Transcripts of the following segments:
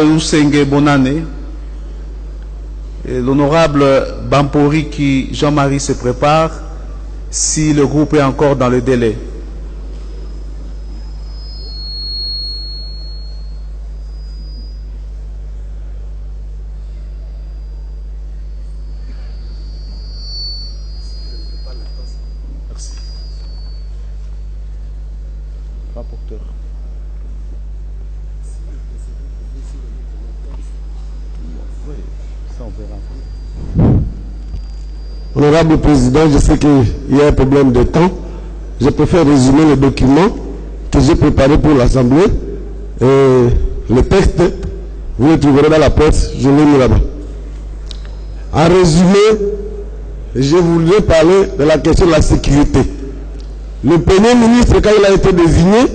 Usenge Bonane et l'honorable Bampori qui Jean-Marie se prépare si le groupe est encore dans le délai. Merci. Rapporteur. Honorable Président, je sais qu'il y a un problème de temps. Je préfère résumer le document que j'ai préparé pour l'Assemblée. Le texte, vous le trouverez dans la presse, je l'ai mis là-bas. En résumé, je voudrais parler de la question de la sécurité. Le Premier ministre, quand il a été désigné,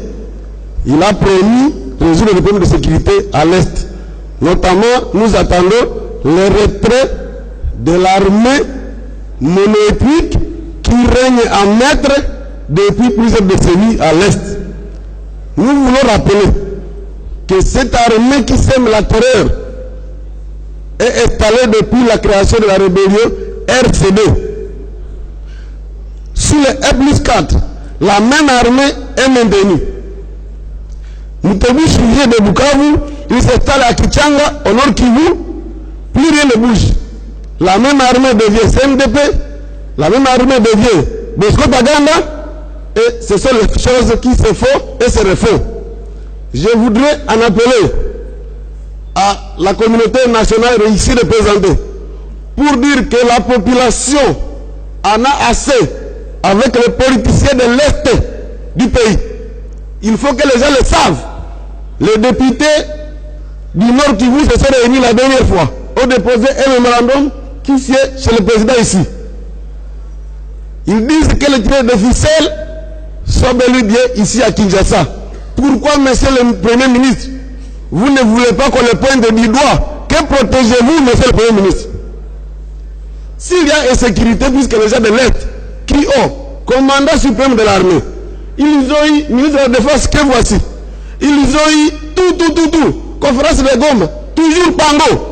il a promis de résoudre les problèmes de sécurité à l'Est. Notamment, nous attendons le retrait de l'armée monoethnique qui règne en maître depuis plusieurs décennies à l'Est. Nous voulons rappeler que cette armée qui sème la terreur est installée depuis la création de la rébellion RCD. Sous le E+4, la même armée est maintenue. Mutebu Chouvier de Bukavu, il s'installe à Kichanga, au nord Kivu, plus rien ne bouge. La même armée devient CNDP, la même armée devient Bosco Taganda, et ce sont les choses qui se font et se refont. Je voudrais en appeler à la communauté nationale ici représentée pour dire que la population en a assez avec les politiciens de l'Est du pays. Il faut que les gens le savent. Les députés du Nord Kivu se sont réunis la dernière fois, ont déposé un mémorandum qui sied chez le président ici. Ils disent que les tireurs de ficelle sont bel et bien ici à Kinshasa. Pourquoi, monsieur le Premier ministre, vous ne voulez pas qu'on le pointe du doigt? Que protégez-vous, monsieur le Premier ministre? S'il y a insécurité, puisque les gens de l'Est qui ont commandant suprême de l'armée, ils ont eu ministre de la Défense que voici. Ils ont eu tout. Conférence de Goma, toujours Pango.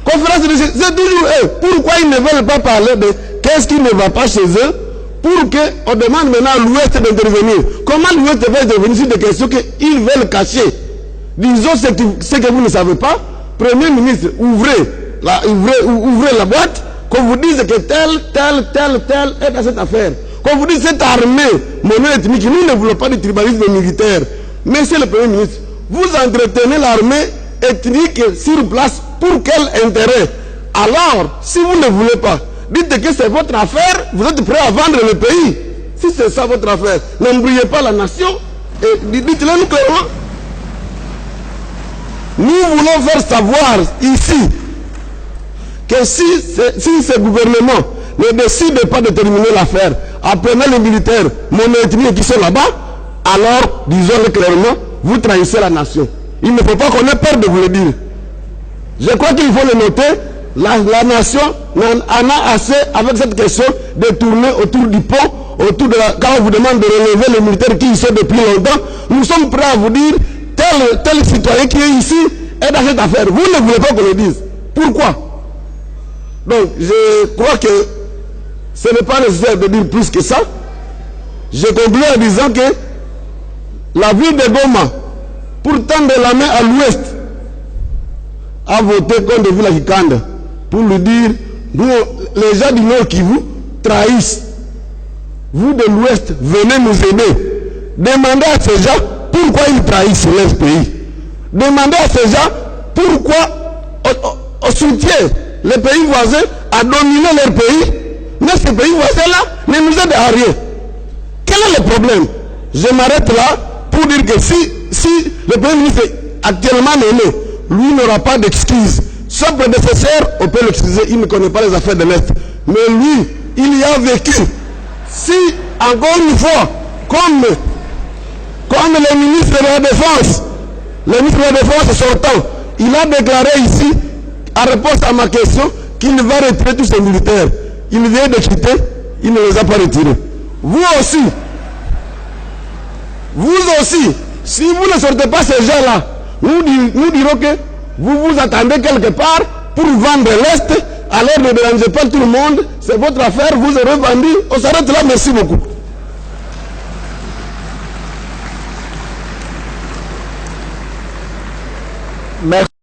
Conférence de... C'est toujours eux. Pourquoi ils ne veulent pas parler de qu'est-ce qui ne va pas chez eux pour qu'on demande maintenant à l'Ouest d'intervenir? Comment l'Ouest va intervenir sur des questions qu'ils veulent cacher? Disons ce que vous ne savez pas. Premier ministre, ouvrez la boîte, qu'on vous dise que tel est dans cette affaire. Qu'on vous dise cette armée mono-ethnique, nous ne voulons pas de tribalisme militaire. Monsieur le Premier ministre, vous entretenez l'armée ethnique sur place pour quel intérêt? Alors, si vous ne voulez pas, dites que c'est votre affaire, vous êtes prêt à vendre le pays. Si c'est ça votre affaire, n'embrouillez pas la nation et dites-le nous clairement. Nous voulons faire savoir ici que si ce gouvernement ne décide pas de terminer l'affaire, apprenez les militaires mono-ethniques qui sont là-bas, alors, disons-le clairement, vous trahissez la nation. Il ne faut pas qu'on ait peur de vous le dire. Je crois qu'il faut le noter, la nation en a assez avec cette question de tourner autour du pont, quand on vous demande de relever les militaires qui y sont depuis longtemps. Nous sommes prêts à vous dire, tel citoyen qui est ici est dans cette affaire. Vous ne voulez pas qu'on le dise. Pourquoi? Donc, je crois que ce n'est pas nécessaire de dire plus que ça. Je conclue en disant que la ville de Goma, pour tendre la main à l'ouest, a voté contre Villa Kikanda pour lui dire, nous, les gens du Nord qui vous trahissent. Vous de l'ouest, venez nous aider. Demandez à ces gens pourquoi ils trahissent leur pays. Demandez à ces gens pourquoi on soutient les pays voisins à dominer leur pays, mais ces pays voisins-là ne nous aident à rien. Quel est le problème? Je m'arrête là pour dire que si le Premier ministre actuellement nommé, lui n'aura pas d'excuses. Son prédécesseur, on peut l'excuser, il ne connaît pas les affaires de l'Est. Mais lui, il y a vécu. Si, encore une fois, comme le ministre de la Défense, sortant, il a déclaré ici, en réponse à ma question, qu'il va retirer tous ses militaires. Il vient de quitter, il ne les a pas retirés. Vous aussi, si vous ne sortez pas ces gens-là, nous dirons que Vous vous attendez quelque part pour vendre l'Est, alors ne dérangez pas tout le monde, c'est votre affaire, vous aurez vendu. On s'arrête là, merci beaucoup. Merci.